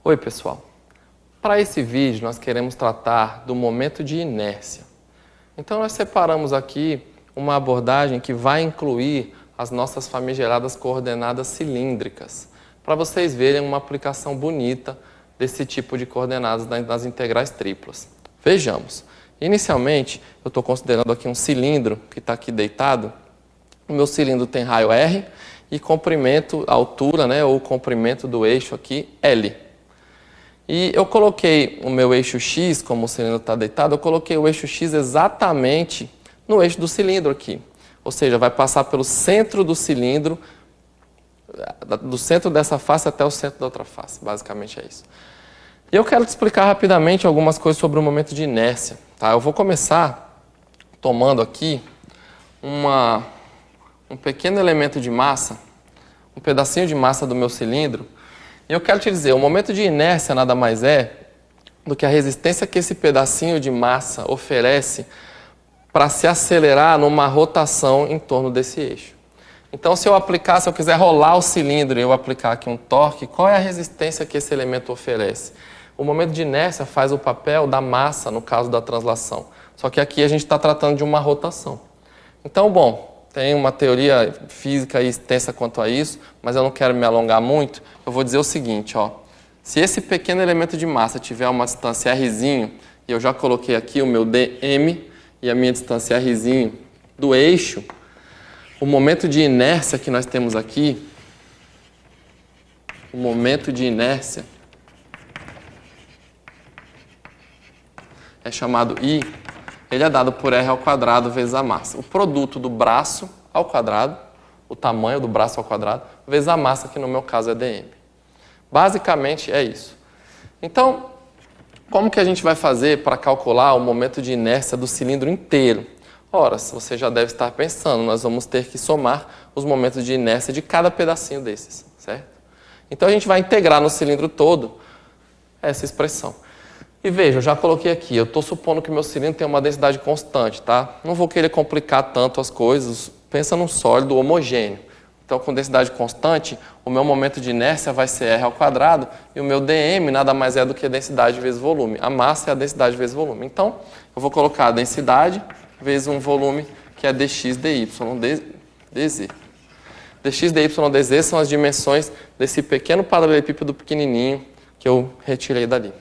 Oi, pessoal. Para esse vídeo, nós queremos tratar do momento de inércia. Então, nós separamos aqui uma abordagem que vai incluir as nossas famigeradas coordenadas cilíndricas, para vocês verem uma aplicação bonita desse tipo de coordenadas nas integrais triplas. Vejamos. Inicialmente, eu estou considerando aqui um cilindro que está aqui deitado. O meu cilindro tem raio R e comprimento, altura, ou o comprimento do eixo aqui, L. E eu coloquei o meu eixo X, como o cilindro está deitado, eu coloquei o eixo X exatamente no eixo do cilindro aqui. Ou seja, vai passar pelo centro do cilindro, do centro dessa face até o centro da outra face. Basicamente é isso. E eu quero te explicar rapidamente algumas coisas sobre o momento de inércia. Tá? Eu vou começar tomando aqui um pequeno elemento de massa, um pedacinho de massa do meu cilindro. E eu quero te dizer, o momento de inércia nada mais é do que a resistência que esse pedacinho de massa oferece para se acelerar numa rotação em torno desse eixo. Então, se eu quiser rolar o cilindro e eu aplicar aqui um torque, qual é a resistência que esse elemento oferece? O momento de inércia faz o papel da massa, no caso da translação. Só que aqui a gente está tratando de uma rotação. Então, bom, tem uma teoria física extensa quanto a isso, mas eu não quero me alongar muito. Eu vou dizer o seguinte, se esse pequeno elemento de massa tiver uma distância Rzinho, e eu já coloquei aqui o meu dm e a minha distância Rzinho do eixo, o momento de inércia que nós temos aqui, o momento de inércia é chamado I, ele é dado por R ao quadrado vezes a massa. O produto do braço ao quadrado, o tamanho do braço ao quadrado, vezes a massa, que no meu caso é dm. Basicamente é isso. Então, como que a gente vai fazer para calcular o momento de inércia do cilindro inteiro? Ora, você já deve estar pensando, nós vamos ter que somar os momentos de inércia de cada pedacinho desses, certo? Então a gente vai integrar no cilindro todo essa expressão. E veja, eu já coloquei aqui, eu estou supondo que o meu cilindro tem uma densidade constante, tá? Não vou querer complicar tanto as coisas, pensa num sólido homogêneo. Então, com densidade constante, o meu momento de inércia vai ser R ao quadrado e o meu dm nada mais é do que densidade vezes volume. A massa é a densidade vezes volume. Então, eu vou colocar a densidade vezes um volume que é dx dy dz. dx dy dz são as dimensões desse pequeno paralelepípedo pequenininho que eu retirei dali.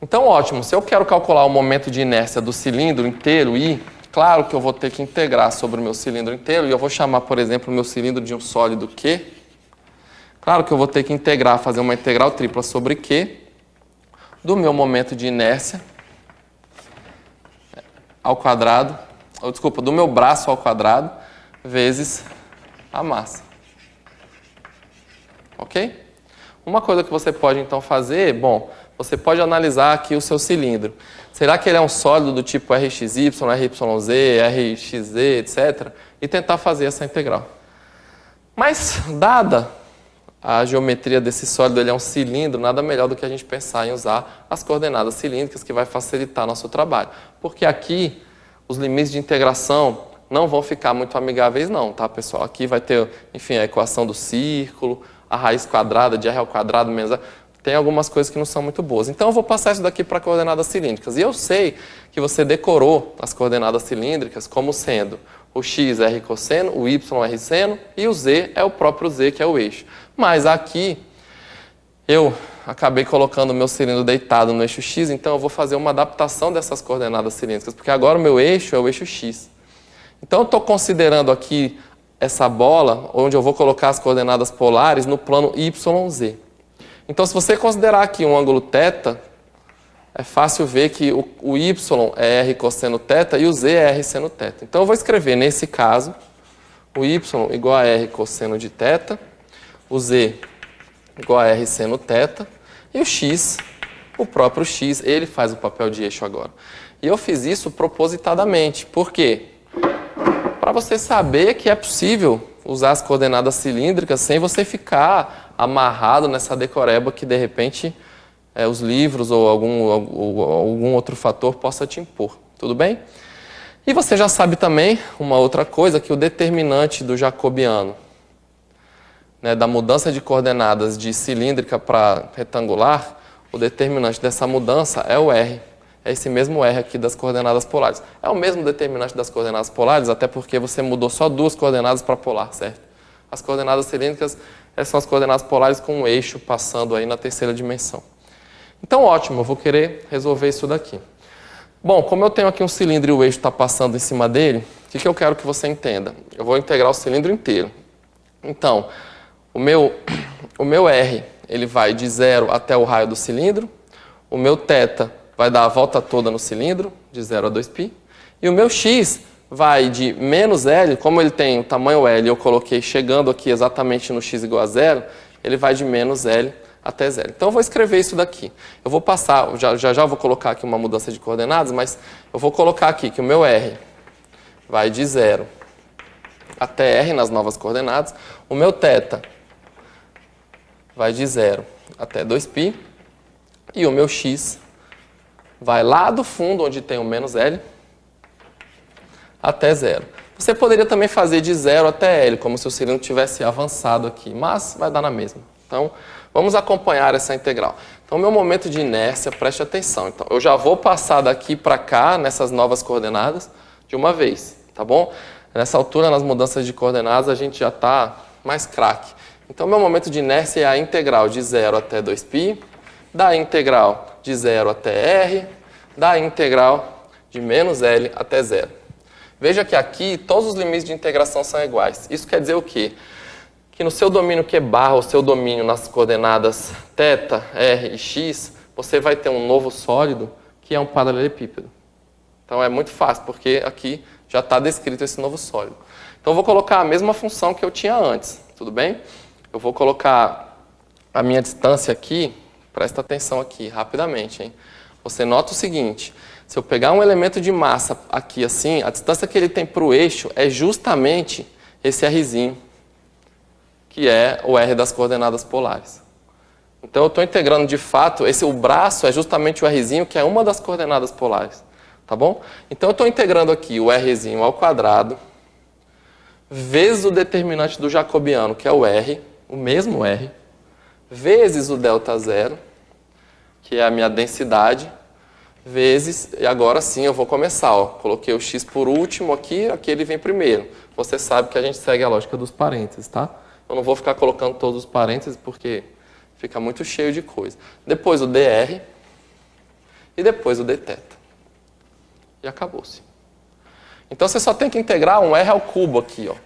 Então, ótimo, se eu quero calcular o momento de inércia do cilindro inteiro, I, claro que eu vou ter que integrar sobre o meu cilindro inteiro, e eu vou chamar, por exemplo, o meu cilindro de um sólido Q. Claro que eu vou ter que integrar, fazer uma integral tripla sobre Q, do meu momento de inércia ao quadrado, do meu braço ao quadrado, vezes a massa. Ok? Uma coisa que você pode, então, fazer, você pode analisar aqui o seu cilindro. Será que ele é um sólido do tipo RXY, RYZ, RXZ, etc? E tentar fazer essa integral. Mas, dada a geometria desse sólido, ele é um cilindro, nada melhor do que a gente pensar em usar as coordenadas cilíndricas, que vai facilitar nosso trabalho. Porque aqui, os limites de integração não vão ficar muito amigáveis não, tá, pessoal? Aqui vai ter, enfim, a equação do círculo, a raiz quadrada de R ao quadrado menos A. Tem algumas coisas que não são muito boas. Então, eu vou passar isso daqui para coordenadas cilíndricas. E eu sei que você decorou as coordenadas cilíndricas como sendo o x é r cosseno, o y é r seno e o z é o próprio z, que é o eixo. Mas aqui, eu acabei colocando o meu cilindro deitado no eixo x, então eu vou fazer uma adaptação dessas coordenadas cilíndricas, porque agora o meu eixo é o eixo x. Então, eu estou considerando aqui essa bola, onde eu vou colocar as coordenadas polares no plano YZ. Então, se você considerar aqui um ângulo θ, é fácil ver que o y é r cosseno θ e o z é r seno θ. Então, eu vou escrever, nesse caso, o y igual a r cosseno de θ, o z igual a r seno θ, e o x, o próprio x, ele faz o papel de eixo agora. E eu fiz isso propositadamente. Por quê? Para você saber que é possível usar as coordenadas cilíndricas sem você ficar amarrado nessa decoreba que, de repente, os livros ou algum outro fator possa te impor. Tudo bem? E você já sabe também uma outra coisa, que o determinante do jacobiano né, da mudança de coordenadas de cilíndrica para retangular, o determinante dessa mudança é o R. É esse mesmo R aqui das coordenadas polares. É o mesmo determinante das coordenadas polares, até porque você mudou só duas coordenadas para polar, certo? As coordenadas cilíndricas, essas são as coordenadas polares com um eixo passando aí na terceira dimensão. Então, ótimo, eu vou querer resolver isso daqui. Bom, como eu tenho aqui um cilindro e o eixo está passando em cima dele, o que eu quero que você entenda? Eu vou integrar o cilindro inteiro. Então, o meu R ele vai de 0 até o raio do cilindro, o meu θ vai dar a volta toda no cilindro, de 0 a 2π, e o meu x vai de menos L, como ele tem o tamanho L, eu coloquei chegando aqui exatamente no x igual a 0, ele vai de menos L até 0. Então eu vou escrever isso daqui. Eu vou passar, já vou colocar aqui uma mudança de coordenadas, mas eu vou colocar aqui que o meu R vai de 0 até R nas novas coordenadas, o meu θ vai de 0 até 2π, e o meu x vai lá do fundo, onde tem o menos L, até 0. Você poderia também fazer de 0 até L, como se o cilindro tivesse avançado aqui, mas vai dar na mesma. Então, vamos acompanhar essa integral. Então, meu momento de inércia, preste atenção. Então, eu já vou passar daqui para cá, nessas novas coordenadas, de uma vez, tá bom? Nessa altura, nas mudanças de coordenadas, a gente já está mais craque. Então, meu momento de inércia é a integral de 0 até 2π, da integral de 0 até R, da integral de menos L até 0. Veja que aqui todos os limites de integração são iguais. Isso quer dizer o quê? Que no seu domínio Q barra, o seu domínio nas coordenadas θ, R e x, você vai ter um novo sólido que é um paralelepípedo. Então é muito fácil, porque aqui já está descrito esse novo sólido. Então eu vou colocar a mesma função que eu tinha antes, tudo bem? Eu vou colocar a minha distância aqui, presta atenção aqui, rapidamente, hein? Você nota o seguinte, se eu pegar um elemento de massa aqui assim, a distância que ele tem para o eixo é justamente esse Rzinho, que é o R das coordenadas polares. Então eu estou integrando de fato, o braço é justamente o Rzinho, que é uma das coordenadas polares. Tá bom? Então eu estou integrando aqui o Rzinho ao quadrado, vezes o determinante do jacobiano, que é o R, o mesmo R, vezes o ΔZ, que é a minha densidade, vezes, e agora sim eu vou começar, ó, coloquei o x por último aqui ele vem primeiro. Você sabe que a gente segue a lógica dos parênteses, tá? Eu não vou ficar colocando todos os parênteses porque fica muito cheio de coisa. Depois o dr e depois o dθ. E acabou-se. Então você só tem que integrar um r ao cubo aqui, ó,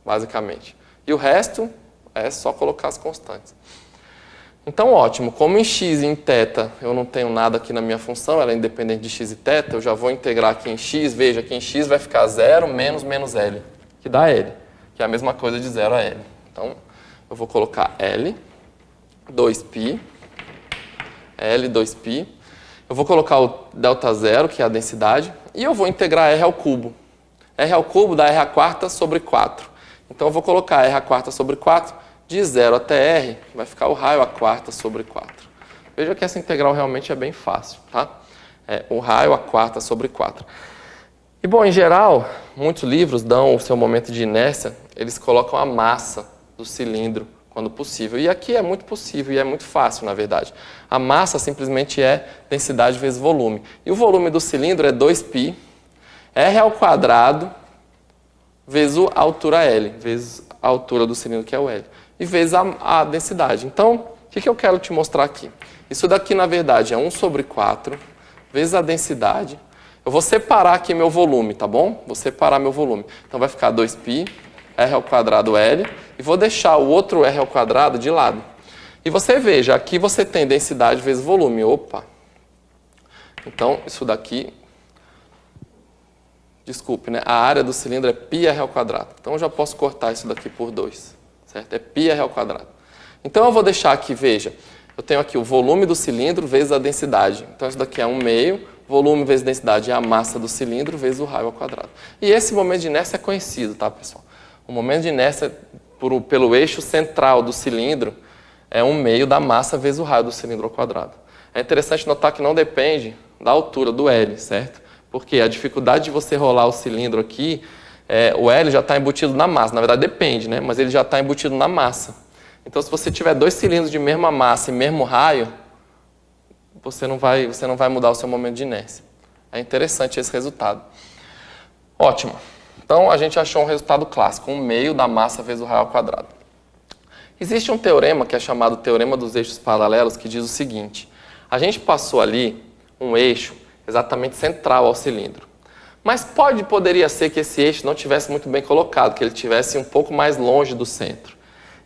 basicamente. E o resto é só colocar as constantes. Então, ótimo. Como em x e em θ eu não tenho nada aqui na minha função, ela é independente de x e θ, eu já vou integrar aqui em x. Veja que em x vai ficar 0 menos L, que dá L, que é a mesma coisa de 0 a L. Então, eu vou colocar L, 2π, L, 2π. Eu vou colocar o ΔZ, que é a densidade, e eu vou integrar R ao cubo. R ao cubo dá R à quarta sobre 4. Então, eu vou colocar R à quarta sobre 4, de 0 até R, vai ficar o raio à quarta sobre 4. Veja que essa integral realmente é bem fácil, tá? É o raio à quarta sobre 4. E, bom, em geral, muitos livros dão o seu momento de inércia, eles colocam a massa do cilindro quando possível. E aqui é muito possível e é muito fácil, na verdade. A massa simplesmente é densidade vezes volume. E o volume do cilindro é 2π, R ao quadrado, vezes a altura L, vezes a altura do cilindro, que é o L, e vezes a densidade. Então, o que eu quero te mostrar aqui? Isso daqui, na verdade, é 1 sobre 4, vezes a densidade. Eu vou separar aqui meu volume, tá bom? Vou separar meu volume. Então, vai ficar 2π, R ao quadrado L, e vou deixar o outro R ao quadrado de lado. E você veja, aqui você tem densidade vezes volume. Opa! Então, isso daqui... Desculpe, né? A área do cilindro é πr ao quadrado. Então, eu já posso cortar isso daqui por 2. Certo? É πr ao quadrado. Então, eu vou deixar aqui, veja, eu tenho aqui o volume do cilindro vezes a densidade. Então, isso daqui é 1/2, volume vezes densidade é a massa do cilindro vezes o raio ao quadrado. E esse momento de inércia é conhecido, tá, pessoal? O momento de inércia pelo eixo central do cilindro é 1/2 da massa vezes o raio do cilindro ao quadrado. É interessante notar que não depende da altura do L, certo? Porque a dificuldade de você rolar o cilindro aqui, o L já está embutido na massa. Na verdade, depende, né? Mas ele já está embutido na massa. Então, se você tiver dois cilindros de mesma massa e mesmo raio, você não vai mudar o seu momento de inércia. É interessante esse resultado. Ótimo. Então, a gente achou um resultado clássico, 1/2 da massa vezes o raio ao quadrado. Existe um teorema que é chamado Teorema dos Eixos Paralelos, que diz o seguinte: a gente passou ali um eixo exatamente central ao cilindro. Mas poderia ser que esse eixo não estivesse muito bem colocado, que ele estivesse um pouco mais longe do centro.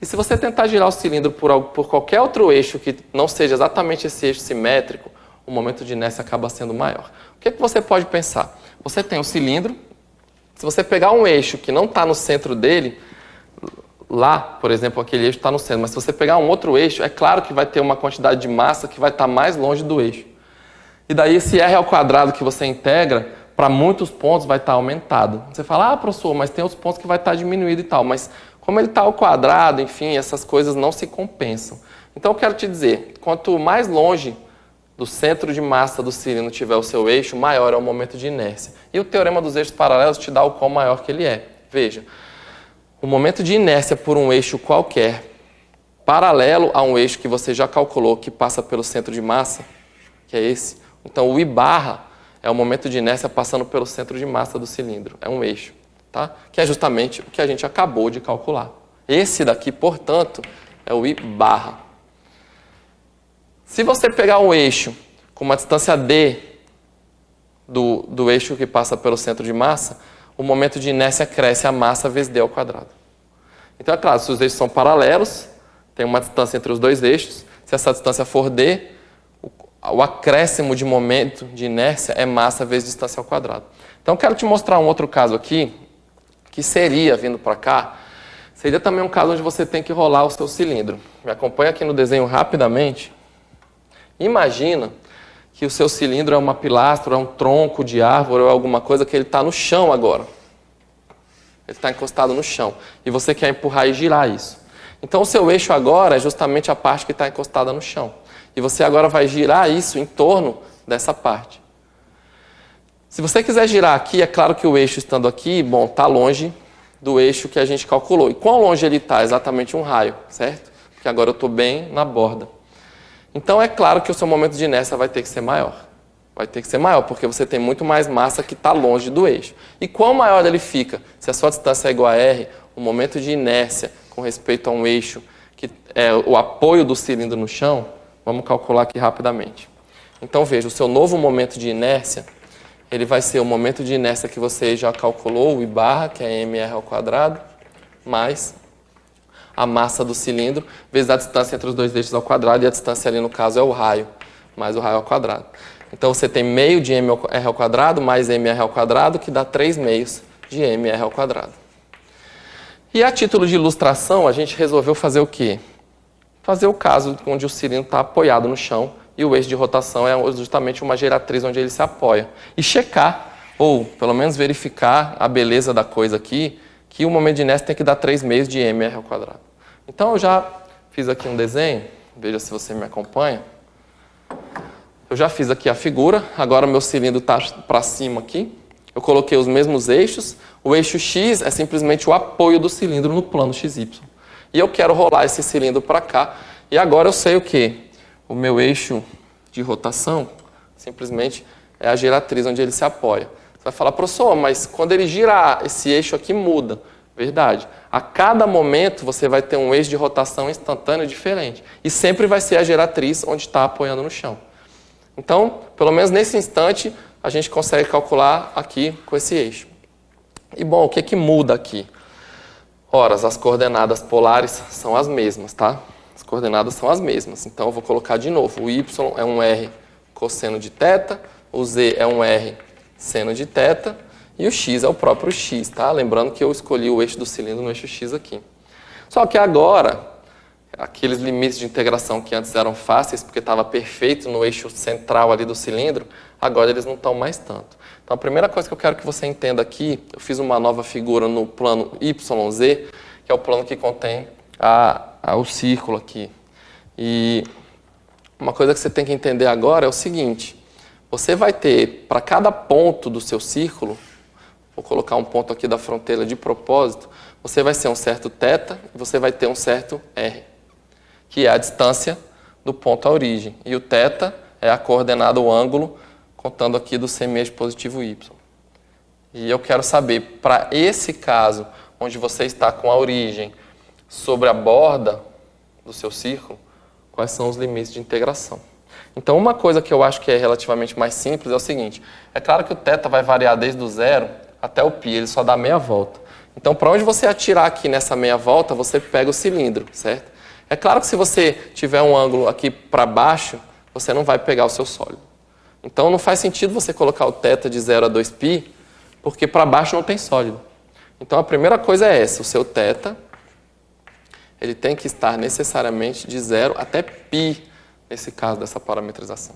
E se você tentar girar o cilindro por qualquer outro eixo que não seja exatamente esse eixo simétrico, o momento de inércia acaba sendo maior. O que você pode pensar? Você tem um cilindro, se você pegar um eixo que não está no centro dele, lá, por exemplo, aquele eixo está no centro, mas se você pegar um outro eixo, é claro que vai ter uma quantidade de massa que vai estar mais longe do eixo. E daí esse R ao quadrado que você integra, para muitos pontos vai estar aumentado. Você fala, professor, mas tem outros pontos que vai estar diminuído e tal. Mas como ele está ao quadrado, enfim, essas coisas não se compensam. Então eu quero te dizer, quanto mais longe do centro de massa do cilindro tiver o seu eixo, maior é o momento de inércia. E o Teorema dos Eixos Paralelos te dá o quão maior que ele é. Veja, o momento de inércia por um eixo qualquer, paralelo a um eixo que você já calculou, que passa pelo centro de massa, que é esse. Então, o I barra é o momento de inércia passando pelo centro de massa do cilindro. É um eixo, tá? Que é justamente o que a gente acabou de calcular. Esse daqui, portanto, é o I barra. Se você pegar um eixo com uma distância D do eixo que passa pelo centro de massa, o momento de inércia cresce a massa vezes D ao quadrado. Então, é claro, se os eixos são paralelos, tem uma distância entre os dois eixos. Se essa distância for D, o acréscimo de momento de inércia é massa vezes distância ao quadrado. Então, quero te mostrar um outro caso aqui, que seria, vindo para cá, seria também um caso onde você tem que rolar o seu cilindro. Me acompanha aqui no desenho rapidamente. Imagina que o seu cilindro é uma pilastra, é um tronco de árvore ou alguma coisa que ele está no chão agora. Ele está encostado no chão. E você quer empurrar e girar isso. Então, o seu eixo agora é justamente a parte que está encostada no chão. E você agora vai girar isso em torno dessa parte. Se você quiser girar aqui, é claro que o eixo estando aqui, bom, está longe do eixo que a gente calculou. E quão longe ele está? Exatamente um raio, certo? Porque agora eu estou bem na borda. Então, é claro que o seu momento de inércia vai ter que ser maior. Vai ter que ser maior, porque você tem muito mais massa que está longe do eixo. E quão maior ele fica? Se a sua distância é igual a R, o momento de inércia com respeito a um eixo, que é o apoio do cilindro no chão, vamos calcular aqui rapidamente. Então, veja, o seu novo momento de inércia, ele vai ser o momento de inércia que você já calculou, o I barra, que é mR ao quadrado, mais a massa do cilindro, vezes a distância entre os dois eixos ao quadrado, e a distância ali, no caso, é o raio, mais o raio ao quadrado. Então, você tem meio de mR ao quadrado mais mR ao quadrado, que dá 3 meios de mR ao quadrado. E a título de ilustração, a gente resolveu fazer o quê? Fazer o caso onde o cilindro está apoiado no chão e o eixo de rotação é justamente uma geratriz onde ele se apoia. E checar, ou pelo menos verificar a beleza da coisa aqui, que o momento de inércia tem que dar 3 meios de mR ao quadrado. Então, eu já fiz aqui um desenho, veja se você me acompanha. Eu já fiz aqui a figura, agora o meu cilindro está para cima aqui. Eu coloquei os mesmos eixos. O eixo X é simplesmente o apoio do cilindro no plano XY. E eu quero rolar esse cilindro para cá. E agora eu sei o quê? O meu eixo de rotação simplesmente é a geratriz onde ele se apoia. Você vai falar, professor, mas quando ele girar, esse eixo aqui muda. Verdade. A cada momento você vai ter um eixo de rotação instantâneo diferente. E sempre vai ser a geratriz onde está apoiando no chão. Então, pelo menos nesse instante, a gente consegue calcular aqui com esse eixo. E bom, o que é que muda aqui? Ora, as coordenadas polares são as mesmas, tá? As coordenadas são as mesmas. Então, eu vou colocar de novo. O y é um r cosseno de θ, o z é um r seno de θ, e o x é o próprio x, tá? Lembrando que eu escolhi o eixo do cilindro no eixo x aqui. Só que agora, aqueles limites de integração que antes eram fáceis, porque estava perfeito no eixo central ali do cilindro, agora eles não estão mais tanto. Então, a primeira coisa que eu quero que você entenda aqui, eu fiz uma nova figura no plano YZ, que é o plano que contém o círculo aqui. E uma coisa que você tem que entender agora é o seguinte, você vai ter, para cada ponto do seu círculo, vou colocar um ponto aqui da fronteira de propósito, você vai ser um certo θ e você vai ter um certo R. que é a distância do ponto à origem. E o θ é a coordenada, o ângulo, contando aqui do semi-eixo positivo y. E eu quero saber, para esse caso, onde você está com a origem sobre a borda do seu círculo, quais são os limites de integração. Então, uma coisa que eu acho que é relativamente mais simples é o seguinte. É claro que o θ vai variar desde o 0 até o π, ele só dá meia volta. Então, para onde você atirar aqui nessa meia volta, você pega o cilindro, certo? É claro que se você tiver um ângulo aqui para baixo, você não vai pegar o seu sólido. Então, não faz sentido você colocar o θ de 0 a 2π, porque para baixo não tem sólido. Então, a primeira coisa é essa. O seu θ, ele tem que estar necessariamente de 0 até π, nesse caso dessa parametrização.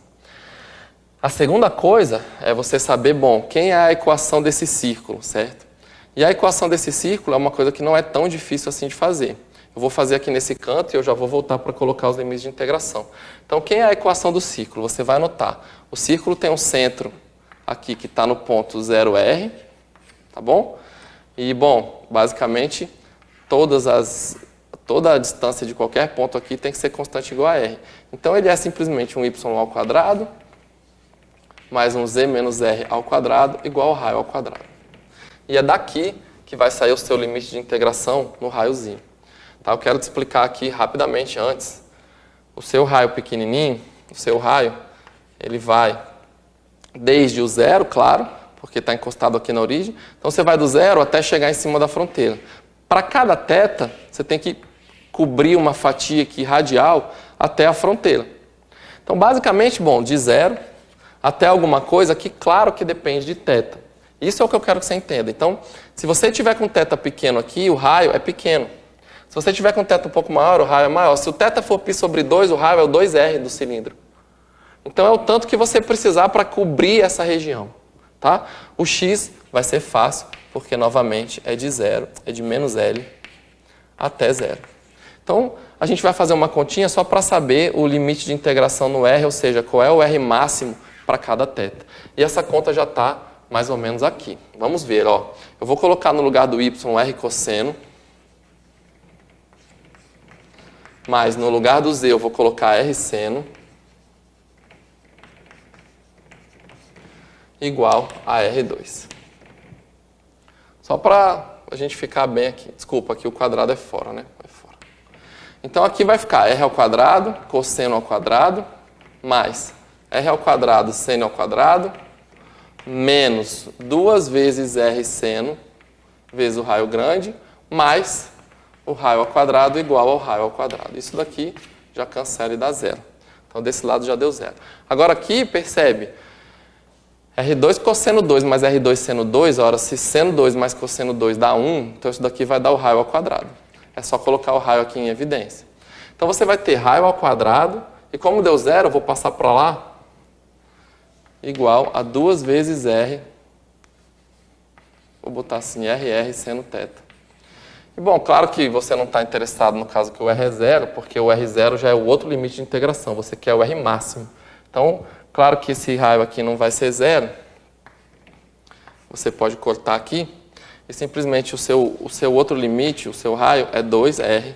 A segunda coisa é você saber, bom, quem é a equação desse círculo, certo? E a equação desse círculo é uma coisa que não é tão difícil assim de fazer. Eu vou fazer aqui nesse canto e eu já vou voltar para colocar os limites de integração. Então, quem é a equação do círculo? Você vai anotar. O círculo tem um centro aqui que está no ponto 0R, tá bom? E, bom, basicamente, toda a distância de qualquer ponto aqui tem que ser constante igual a R. Então, ele é simplesmente um y ao quadrado mais um z menos r ao quadrado igual ao raio ao quadrado. E é daqui que vai sair o seu limite de integração no raiozinho. Tá? Eu quero te explicar aqui rapidamente antes. O seu raio pequenininho, o seu raio, ele vai desde o 0, claro, porque está encostado aqui na origem. Então, você vai do 0 até chegar em cima da fronteira. Para cada θ, você tem que cobrir uma fatia aqui radial até a fronteira. Então, basicamente, bom, de 0 até alguma coisa que, claro, que depende de θ. Isso é o que eu quero que você entenda. Então, se você tiver com θ pequeno aqui, o raio é pequeno. Se você tiver com θ um pouco maior, o raio é maior. Se o θ for π sobre 2, o raio é o 2R do cilindro. Então, é o tanto que você precisar para cobrir essa região. Tá? O x vai ser fácil, porque, novamente, é de 0, é de menos L até 0. Então, a gente vai fazer uma continha só para saber o limite de integração no R, ou seja, qual é o R máximo para cada θ. E essa conta já está mais ou menos aqui. Vamos ver, ó. Eu vou colocar no lugar do y R cosseno, mas no lugar do z eu vou colocar R seno, igual a R2. Só para a gente ficar bem aqui. Desculpa, aqui o quadrado é fora, né? É fora. Então, aqui vai ficar R ao quadrado, cosseno ao quadrado, mais R ao quadrado, seno ao quadrado, menos 2 vezes R seno, vezes o raio grande, mais o raio ao quadrado igual ao raio ao quadrado. Isso daqui já cancela e dá 0. Então, desse lado já deu 0. Agora, aqui, percebe, R2 cosseno 2 mais R2 seno 2, ora, se seno 2 mais cosseno 2 dá 1, então isso daqui vai dar o raio ao quadrado. É só colocar o raio aqui em evidência. Então, você vai ter raio ao quadrado, e como deu 0, eu vou passar para lá, igual a 2 vezes R, vou botar assim, RR seno θ. E, bom, claro que você não está interessado no caso que o R é 0, porque o R0 já é o outro limite de integração, você quer o R máximo. Então, claro que esse raio aqui não vai ser 0, você pode cortar aqui, e simplesmente o seu outro limite, o seu raio, é 2R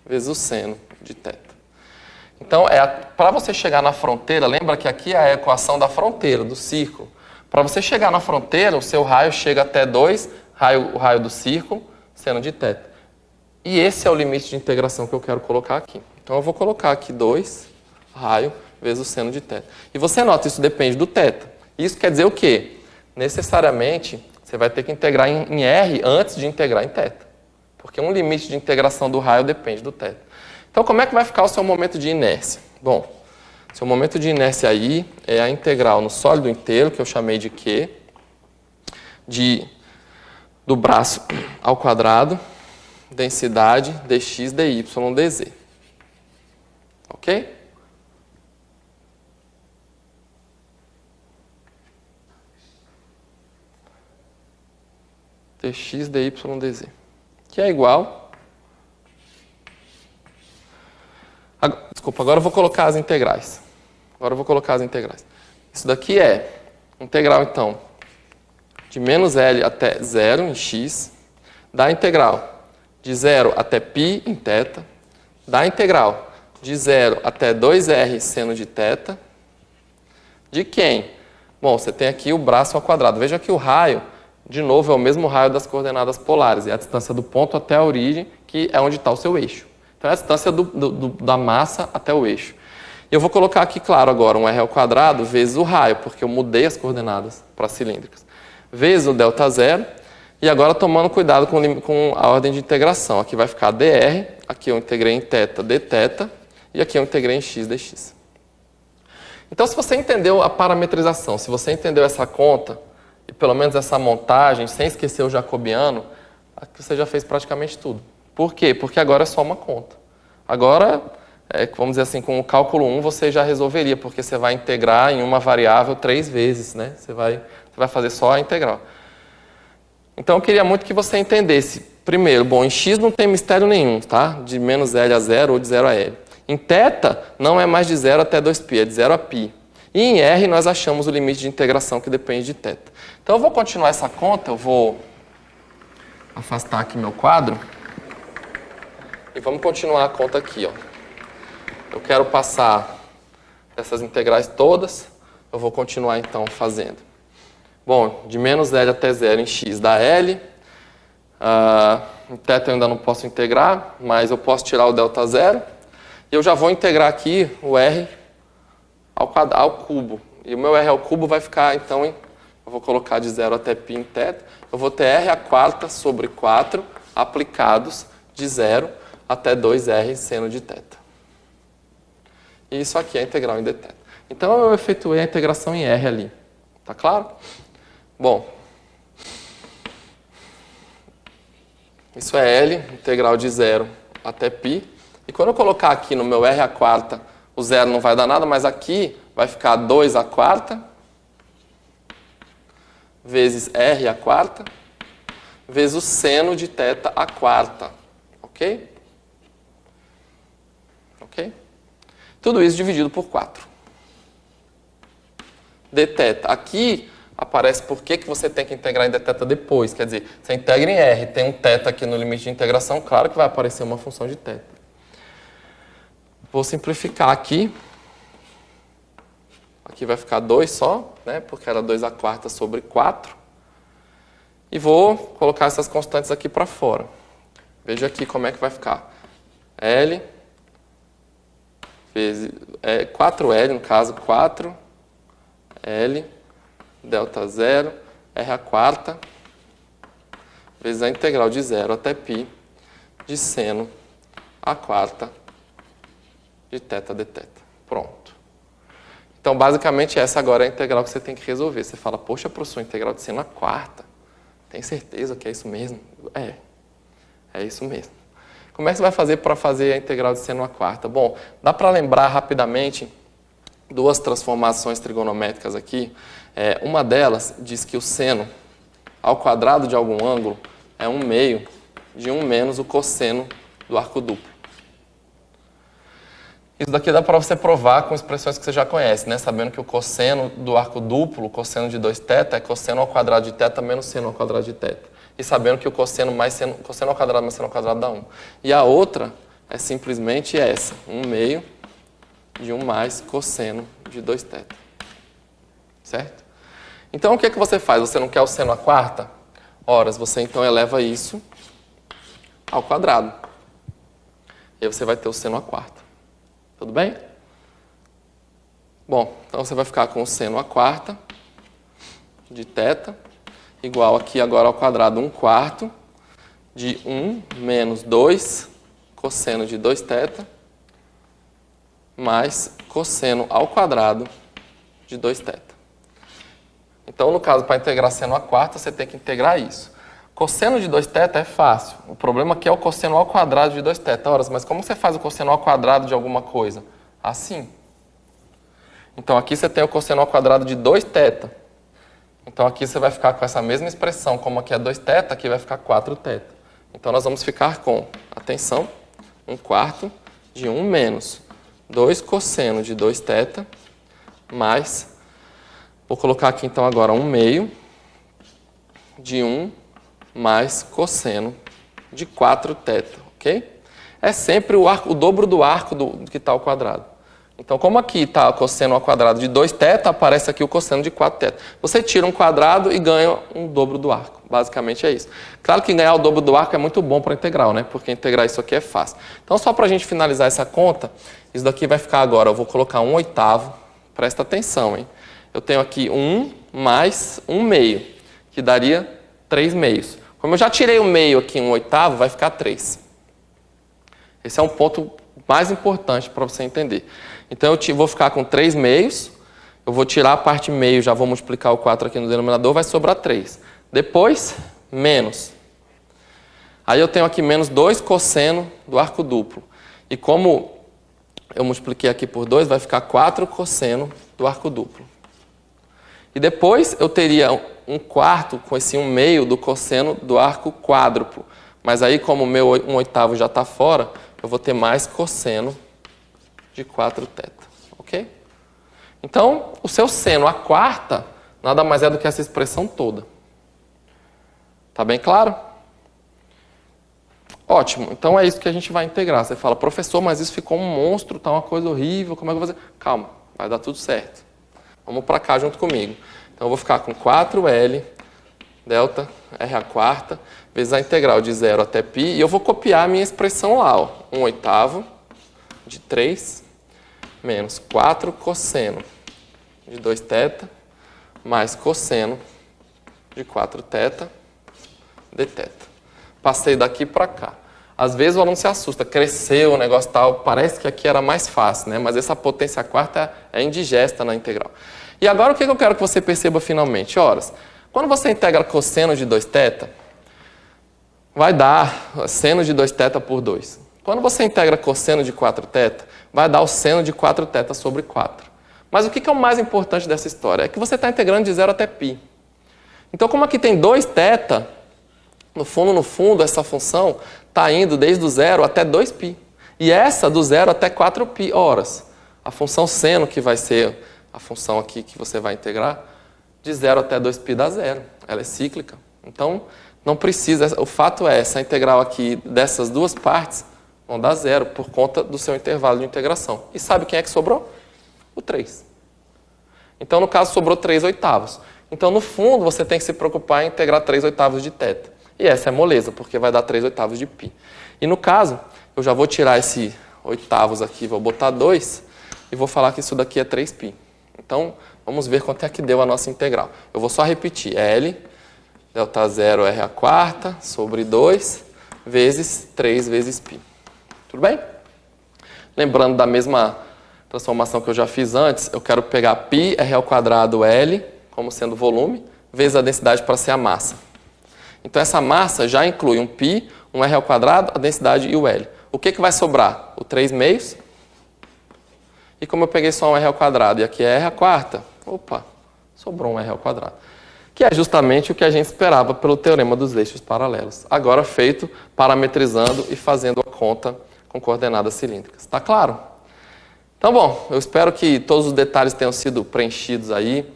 vezes o seno de θ. Então, para você chegar na fronteira, lembra que aqui é a equação da fronteira, do círculo. Para você chegar na fronteira, o seu raio chega até 2, o raio do círculo, seno de θ. E esse é o limite de integração que eu quero colocar aqui. Então, eu vou colocar aqui 2 raio vezes o seno de θ. E você nota, isso depende do θ. Isso quer dizer o quê? Necessariamente, você vai ter que integrar em R antes de integrar em θ. Porque um limite de integração do raio depende do θ. Então, como é que vai ficar o seu momento de inércia? Bom, seu momento de inércia aí é a integral no sólido inteiro, que eu chamei de Q, do braço ao quadrado, densidade dx, dy, dz. Ok? Dx, dy, dz. Que é igual... Desculpa, agora eu vou colocar as integrais. Isso daqui é integral, então, de menos L até 0 em x, da integral de 0 até π em θ, da integral de 0 até 2r seno de θ. De quem? Bom, você tem aqui o braço ao quadrado. Veja que o raio, de novo, é o mesmo raio das coordenadas polares. É a distância do ponto até a origem, que é onde está o seu eixo. Então, é a distância da massa até o eixo. E eu vou colocar aqui, claro, agora um r ao quadrado vezes o raio, porque eu mudei as coordenadas para cilíndricas. Vezes o ΔZ. E agora tomando cuidado com a ordem de integração. Aqui vai ficar dr, aqui eu integrei em θ dθ, e aqui eu integrei em x dx. Então, se você entendeu a parametrização, se você entendeu essa conta, e pelo menos essa montagem, sem esquecer o jacobiano, aqui você já fez praticamente tudo. Por quê? Porque agora é só uma conta. Agora, vamos dizer assim, com o cálculo 1 você já resolveria, porque você vai integrar em uma variável 3 vezes, né? Você vai fazer só a integral. Então, eu queria muito que você entendesse. Primeiro, bom, em x não tem mistério nenhum, tá? De menos L a 0 ou de 0 a L. Em θ, não é mais de 0 até 2π, é de 0 a π. E em R, nós achamos o limite de integração que depende de θ. Então, eu vou continuar essa conta, eu vou afastar aqui meu quadro. E vamos continuar a conta aqui, ó. Eu quero passar essas integrais todas, eu vou continuar, então, fazendo. Bom, de menos L até 0 em x dá L. Em θ eu ainda não posso integrar, mas eu posso tirar o ΔZ. E eu já vou integrar aqui o R ao cubo. E o meu R ao cubo vai ficar, então, eu vou colocar de 0 até π em θ. Eu vou ter R à quarta sobre 4 aplicados de 0 até 2R seno de θ. E isso aqui é a integral em dθ. Então, eu efetuei a integração em R ali. Tá claro? Bom, isso é L, integral de 0 até π. E quando eu colocar aqui no meu R à quarta, o 0 não vai dar nada, mas aqui vai ficar 2 à quarta vezes R à quarta vezes o seno de θ à quarta. Ok? Ok? Tudo isso dividido por 4. dθ. Aqui aparece por que você tem que integrar em dθ depois. Quer dizer, você integra em R, tem um θ aqui no limite de integração, claro que vai aparecer uma função de θ. Vou simplificar aqui. Aqui vai ficar 2 só, né? Porque era 2 à quarta sobre 4. E vou colocar essas constantes aqui para fora. Veja aqui como é que vai ficar. L vezes 4L, no caso, 4L ΔZ R à quarta vezes a integral de 0 até π de seno à quarta de θ dθ. Pronto. Então, basicamente, essa agora é a integral que você tem que resolver. Você fala, poxa, professor, integral de seno à quarta. Tem certeza que é isso mesmo? É isso mesmo. Como é que você vai fazer para fazer a integral de seno à quarta? Bom, dá para lembrar rapidamente duas transformações trigonométricas aqui. Uma delas diz que o seno ao quadrado de algum ângulo é 1 meio de 1 menos o cosseno do arco duplo. Isso daqui dá para você provar com expressões que você já conhece, né? Sabendo que o cosseno do arco duplo, o cosseno de 2θ, é cosseno ao quadrado de θ menos seno ao quadrado de θ. E sabendo que o cosseno ao quadrado mais seno ao quadrado dá 1. E a outra é simplesmente essa, 1 meio de 1 mais cosseno de 2θ. Certo? Então, o que é que você faz? Você não quer o seno à quarta? Ora, você então eleva isso ao quadrado. E aí você vai ter o seno à quarta. Tudo bem? Bom, então você vai ficar com o seno à quarta de θ igual aqui agora ao quadrado 1/4 de 1 menos 2 cosseno de 2θ mais cosseno ao quadrado de 2θ. Então, no caso, para integrar seno à quarta, você tem que integrar isso. Cosseno de 2θ é fácil. O problema aqui é o cosseno ao quadrado de 2θ. Ora, mas como você faz o cosseno ao quadrado de alguma coisa? Assim. Então, aqui você tem o cosseno ao quadrado de 2θ. Então, aqui você vai ficar com essa mesma expressão. Como aqui é 2θ, aqui vai ficar 4θ. Então, nós vamos ficar com, atenção, 1/4 de 1 menos 2 cosseno de 2θ mais, vou colocar aqui então agora 1 meio de 1 mais cosseno de 4θ, ok? é sempre o dobro do arco que está ao quadrado. Então, como aqui está cosseno ao quadrado de 2θ, aparece aqui o cosseno de 4θ. Você tira um quadrado e ganha um dobro do arco. Basicamente é isso. Claro que ganhar o dobro do arco é muito bom para integral, né? Porque integrar isso aqui é fácil. Então, só para a gente finalizar essa conta, isso daqui vai ficar agora, eu vou colocar 1/8. Presta atenção, hein? Eu tenho aqui 1 mais 1/2, que daria 3/2. Como eu já tirei o meio aqui, 1/8, vai ficar 3. Esse é um ponto mais importante para você entender. Então, eu vou ficar com 3/2, eu vou tirar a parte meio, já vou multiplicar o 4 aqui no denominador, vai sobrar 3. Depois, menos. Aí eu tenho aqui menos 2 cosseno do arco duplo. E como eu multipliquei aqui por 2, vai ficar 4 cosseno do arco duplo. E depois eu teria 1/4 com esse 1/2 do cosseno do arco quádruplo. Mas aí, como o meu 1/8 já está fora, eu vou ter mais cosseno de 4θ, ok? Então, o seu seno a quarta nada mais é do que essa expressão toda. Tá bem claro? Ótimo, então é isso que a gente vai integrar. Você fala, professor, mas isso ficou um monstro, tá uma coisa horrível, como é que eu vou fazer? Calma, vai dar tudo certo. Vamos para cá junto comigo. Então, eu vou ficar com 4L delta R², vezes a integral de 0 até π, e eu vou copiar a minha expressão lá, ó. 1/8 de 3 menos 4 cosseno de 2θ mais cosseno de 4θ dθ. Passei daqui para cá. Às vezes o aluno se assusta, cresceu o negócio tal, parece que aqui era mais fácil, né? Mas essa potência quarta é indigesta na integral. E agora o que eu quero que você perceba finalmente? Horas, quando você integra cosseno de 2θ, vai dar seno de 2θ por 2. Quando você integra cosseno de 4θ, vai dar o seno de 4θ sobre 4. Mas o que é o mais importante dessa história? É que você está integrando de 0 até π. Então, como aqui tem 2θ, no fundo, essa função está indo desde o 0 até 2π. E essa do 0 até 4π horas. A função seno, que vai ser a função aqui que você vai integrar, de 0 até 2π dá 0. Ela é cíclica. Então, não precisa. O fato é, essa integral aqui dessas duas partes vão dar 0 por conta do seu intervalo de integração. E sabe quem é que sobrou? O 3. Então, no caso, sobrou 3/8. Então, no fundo, você tem que se preocupar em integrar 3/8 de θ. E essa é moleza, porque vai dar 3/8 de π. E no caso, eu já vou tirar esse oitavos aqui, vou botar 2 e vou falar que isso daqui é 3π. Então, vamos ver quanto é que deu a nossa integral. Eu vou só repetir. L, delta 0 R² sobre 2 vezes 3 vezes π. Tudo bem? Lembrando da mesma transformação que eu já fiz antes, eu quero pegar π R² L como sendo volume, vezes a densidade para ser a massa. Então, essa massa já inclui um π, um R², a densidade e o L. O que vai sobrar? O 3/2. E como eu peguei só um R² e aqui é R², opa, sobrou um R². Que é justamente o que a gente esperava pelo teorema dos eixos paralelos. Agora feito parametrizando e fazendo a conta com coordenadas cilíndricas. Está claro? Então, bom, eu espero que todos os detalhes tenham sido preenchidos aí.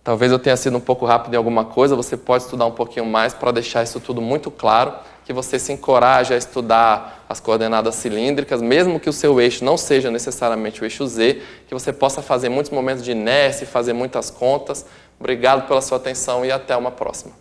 Talvez eu tenha sido um pouco rápido em alguma coisa, você pode estudar um pouquinho mais para deixar isso tudo muito claro, que você se encoraje a estudar as coordenadas cilíndricas, mesmo que o seu eixo não seja necessariamente o eixo Z, que você possa fazer muitos momentos de inércia e fazer muitas contas. Obrigado pela sua atenção e até uma próxima.